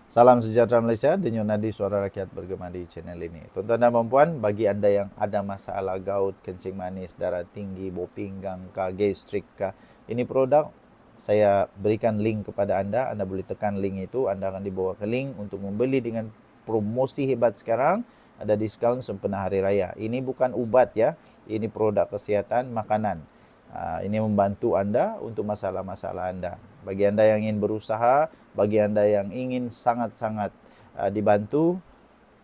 Salam sejahtera Malaysia, Denyut Nadi Suara Rakyat bergema di channel ini. Tuan-tuan dan puan-puan, bagi anda yang ada masalah gout, kencing manis, darah tinggi, bau pinggang, gastrik, ini produk saya berikan link kepada anda. Anda boleh tekan link itu, anda akan dibawa ke link untuk membeli dengan promosi hebat sekarang. Ada diskaun sempena Hari Raya. Ini bukan ubat ya, ini produk kesihatan makanan. Ini membantu anda untuk masalah-masalah anda. Bagi anda yang ingin berusaha, bagi anda yang ingin sangat-sangat dibantu,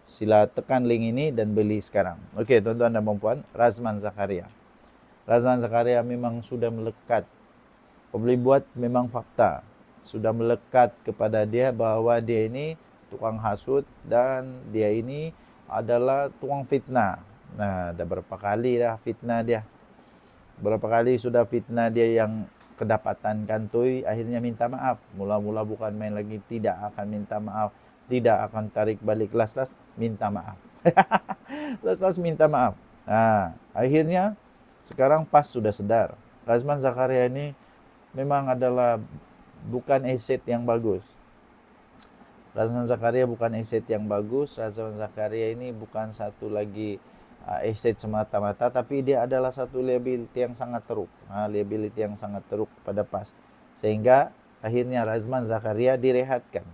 sila tekan link ini dan beli sekarang. Okey, tuan-tuan dan puan-puan, Razman Zakaria. Razman Zakaria memang sudah melekat. Boleh buat memang fakta. Sudah melekat kepada dia bahawa dia ini tukang hasut dan dia ini adalah tukang fitnah. Nah, dah berapa kali dah fitnah dia. Berapa kali sudah fitnah dia yang kedapatan kantoi, akhirnya minta maaf. Mula-mula bukan main lagi, tidak akan minta maaf, tidak akan tarik balik, las-las minta maaf. Las-las minta maaf. Akhirnya sekarang PAS sudah sedar. Razman Zakaria ini memang adalah bukan aset yang bagus. Razman Zakaria bukan aset yang bagus. Razman Zakaria ini bukan satu lagi aset semata-mata, tapi dia adalah satu liability yang sangat teruk. Liability yang sangat teruk pada PAS. Sehingga akhirnya Razman Zakaria direhatkan.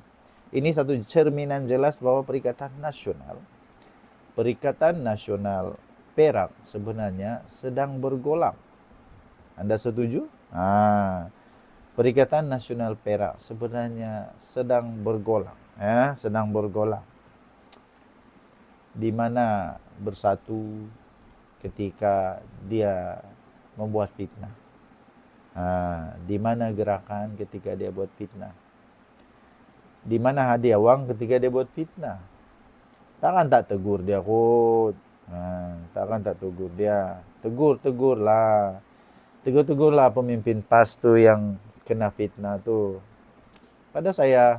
Ini satu cerminan jelas bahwa Perikatan Nasional Perak sebenarnya sedang bergolak. Anda setuju? Perikatan Nasional Perak sebenarnya sedang bergolak. Sedang bergolak. Di mana bersatu ketika dia membuat fitnah. Di mana gerakan ketika dia buat fitnah. Di mana hadiah wang ketika dia buat fitnah. Takkan tak tegur dia kot. Takkan tak tegur dia. Tegurlah. Tegur-tegurlah pemimpin PAS tu yang kena fitnah tu. Pada saya,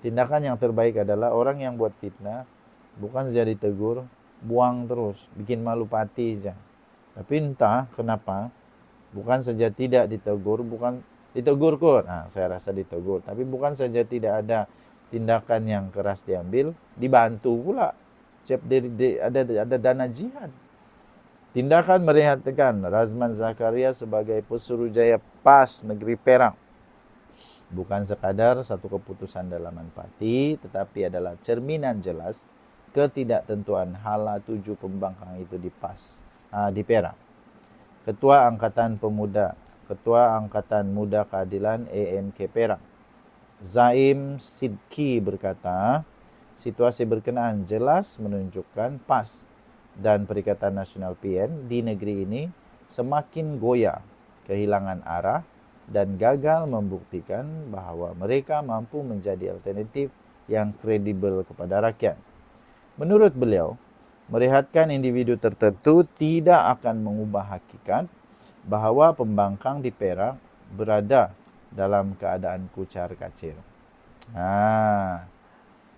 tindakan yang terbaik adalah orang yang buat fitnah bukan saja ditegur, buang terus, bikin malu parti saja. Tapi entah kenapa, bukan saja tidak ditegur, bukan ditegur kot. Saya rasa ditegur, tapi bukan saja tidak ada tindakan yang keras diambil, dibantu pula. Siap ada dana jihad. Tindakan merehatkan Razman Zakaria sebagai Pesuruhjaya PAS Negeri Perak bukan sekadar satu keputusan dalaman parti, tetapi adalah cerminan jelas ketidaktentuan hala tuju pembangkang itu di PAS, di Perak. Ketua Angkatan Muda Keadilan AMK Perak, Zaim Sidki berkata, situasi berkenaan jelas menunjukkan PAS dan Perikatan Nasional PN di negeri ini semakin goyah, kehilangan arah dan gagal membuktikan bahawa mereka mampu menjadi alternatif yang kredibel kepada rakyat. Menurut beliau, merehatkan individu tertentu tidak akan mengubah hakikat bahawa pembangkang di Perak berada dalam keadaan kucar kacir.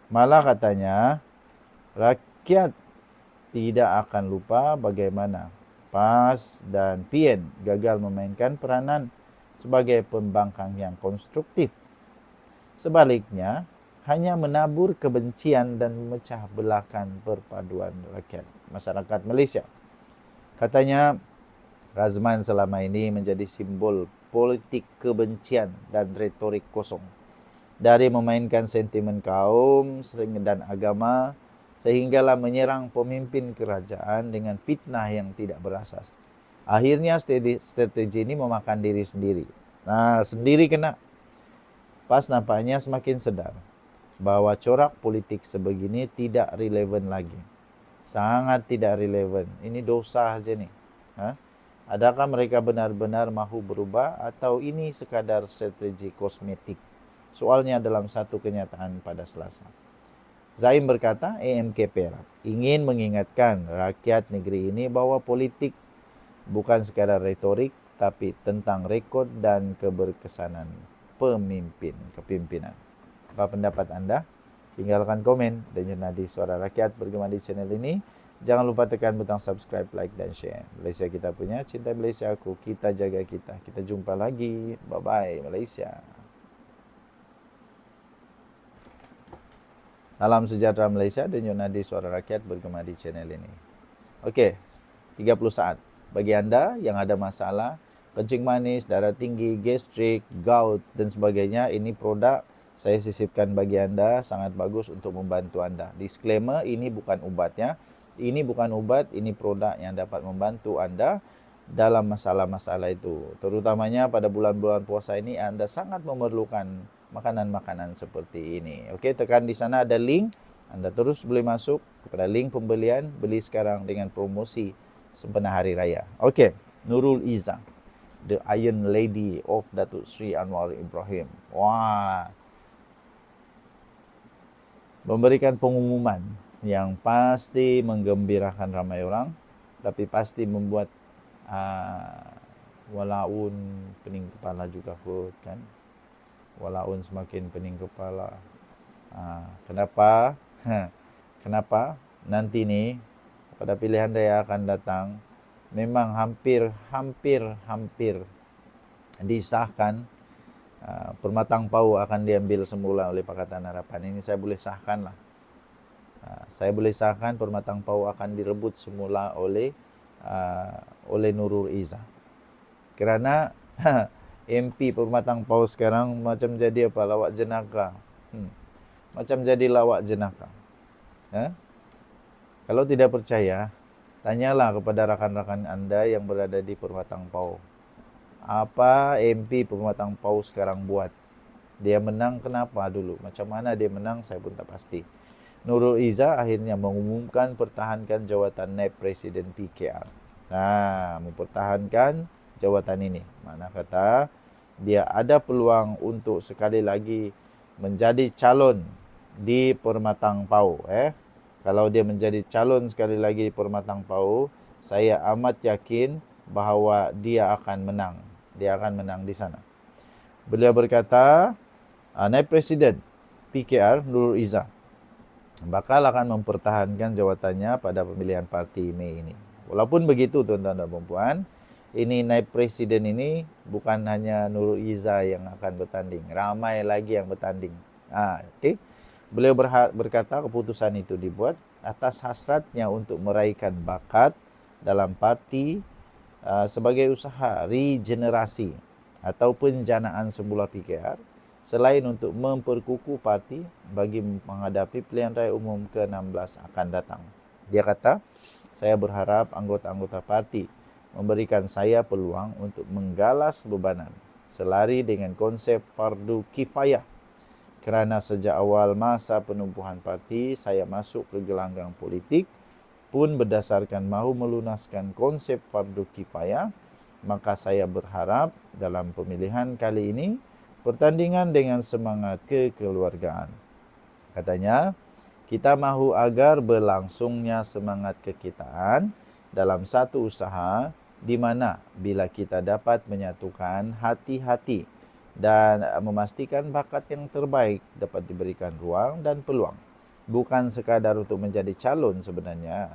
Malah katanya, rakyat tidak akan lupa bagaimana PAS dan PN gagal memainkan peranan sebagai pembangkang yang konstruktif. Sebaliknya, hanya menabur kebencian dan memecah belahkan perpaduan rakyat masyarakat Malaysia. Katanya, Razman selama ini menjadi simbol politik kebencian dan retorik kosong. Dari memainkan sentimen kaum dan agama, sehinggalah menyerang pemimpin kerajaan dengan fitnah yang tidak berasas. Akhirnya strategi ini memakan diri sendiri. Sendiri kena. PAS nampaknya semakin sedar bahwa corak politik sebegini tidak relevan lagi. Sangat tidak relevan. Ini dosa saja nih. Adakah mereka benar-benar mahu berubah atau ini sekadar strategi kosmetik? Soalnya dalam satu kenyataan pada Selasa. Zaim berkata, AMK Perak ingin mengingatkan rakyat negeri ini bahwa politik bukan sekadar retorik, tapi tentang rekod dan keberkesanan kepimpinan. Apa pendapat anda? Tinggalkan komen dan Nadi Suara Rakyat bergema di channel ini. Jangan lupa tekan butang subscribe, like dan share. Malaysia kita punya, cinta Malaysia aku, kita jaga kita. Kita jumpa lagi. Bye-bye Malaysia. Salam sejahtera Malaysia, Denyut Nadi Suara Rakyat bergema di channel ini. Okey, 30 saat. Bagi anda yang ada masalah kencing manis, darah tinggi, gastrik, gout dan sebagainya, ini produk saya sisipkan bagi anda, sangat bagus untuk membantu anda. Disclaimer, ini bukan ubatnya. Ini bukan obat, ini produk yang dapat membantu anda dalam masalah-masalah itu. Terutamanya pada bulan-bulan puasa ini anda sangat memerlukan makanan-makanan seperti ini. Okey, tekan di sana ada link. Anda terus boleh masuk kepada link pembelian, beli sekarang dengan promosi sempena Hari Raya. Okey, Nurul Izzah, the Iron Lady of Datuk Seri Anwar Ibrahim. Wah. Memberikan pengumuman yang pasti menggembirakan ramai orang, tapi pasti membuat walaun pening kepala juga kot kan. Walaun semakin pening kepala. Kenapa? Kenapa? Nanti nih pada pilihan raya akan datang memang hampir disahkan Permatang Pau akan diambil semula oleh Pakatan Harapan. Ini saya boleh sahkan lah. Saya boleh sahkan Permatang Pau akan direbut semula oleh Nurul Izzah. Kerana MP Permatang Pau sekarang macam jadi apa? Lawak jenaka. Macam jadi lawak jenaka. Kalau tidak percaya, tanyalah kepada rakan-rakan anda yang berada di Permatang Pau. Apa MP Permatang Pau sekarang buat? Dia menang kenapa dulu? Macam mana dia menang saya pun tak pasti. Nurul Izzah akhirnya mengumumkan pertahankan jawatan Naib Presiden PKR. Mempertahankan jawatan ini. Mana kata dia ada peluang untuk sekali lagi menjadi calon di Permatang Pau. Kalau dia menjadi calon sekali lagi di Permatang Pau, saya amat yakin bahawa dia akan menang. Dia akan menang di sana. Beliau berkata, Naib Presiden PKR Nurul Izzah bakal akan mempertahankan jawatannya pada pemilihan parti Mei ini. Walaupun begitu tuan-tuan dan puan-puan, ini Naib Presiden ini bukan hanya Nurul Izzah yang akan bertanding. Ramai lagi yang bertanding. Okay. Beliau berkata keputusan itu dibuat atas hasratnya untuk meraihkan bakat dalam parti sebagai usaha regenerasi atau penjanaan semula PKR selain untuk memperkukuh parti bagi menghadapi pilihan raya umum ke-16 akan datang. Dia kata, saya berharap anggota-anggota parti memberikan saya peluang untuk menggalas bebanan selari dengan konsep fardu kifayah. Kerana sejak awal masa penumpuhan parti, saya masuk ke gelanggang politik pun berdasarkan mahu melunaskan konsep fardu kifayah, maka saya berharap dalam pemilihan kali ini pertandingan dengan semangat kekeluargaan. Katanya, kita mahu agar berlangsungnya semangat kekitaan dalam satu usaha di mana bila kita dapat menyatukan hati-hati dan memastikan bakat yang terbaik dapat diberikan ruang dan peluang. Bukan sekadar untuk menjadi calon sebenarnya.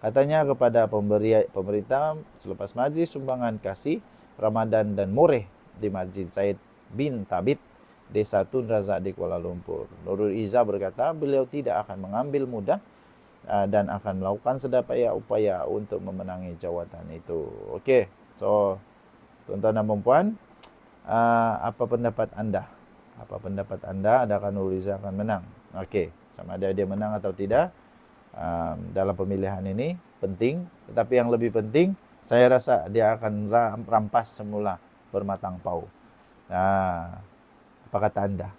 Katanya kepada pemerintah selepas majlis sumbangan kasih Ramadan dan Moreh di Masjid Said bin Thabit, Desa Tun Razak di Kuala Lumpur. Nurul Izzah berkata beliau tidak akan mengambil mudah dan akan melakukan sedaya upaya untuk memenangi jawatan itu. Okey, so tuan-tuan dan puan-puan, apa pendapat anda? Apa pendapat anda? Adakah Nurul Izzah akan menang? Okey, sama ada dia menang atau tidak dalam pemilihan ini penting. Tetapi yang lebih penting, saya rasa dia akan rampas semula Permatang Pau. Apa kata anda?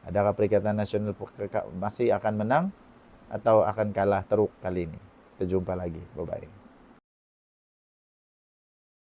Adakah Perikatan Nasional masih akan menang atau akan kalah teruk kali ini? Kita jumpa lagi. Bye-bye.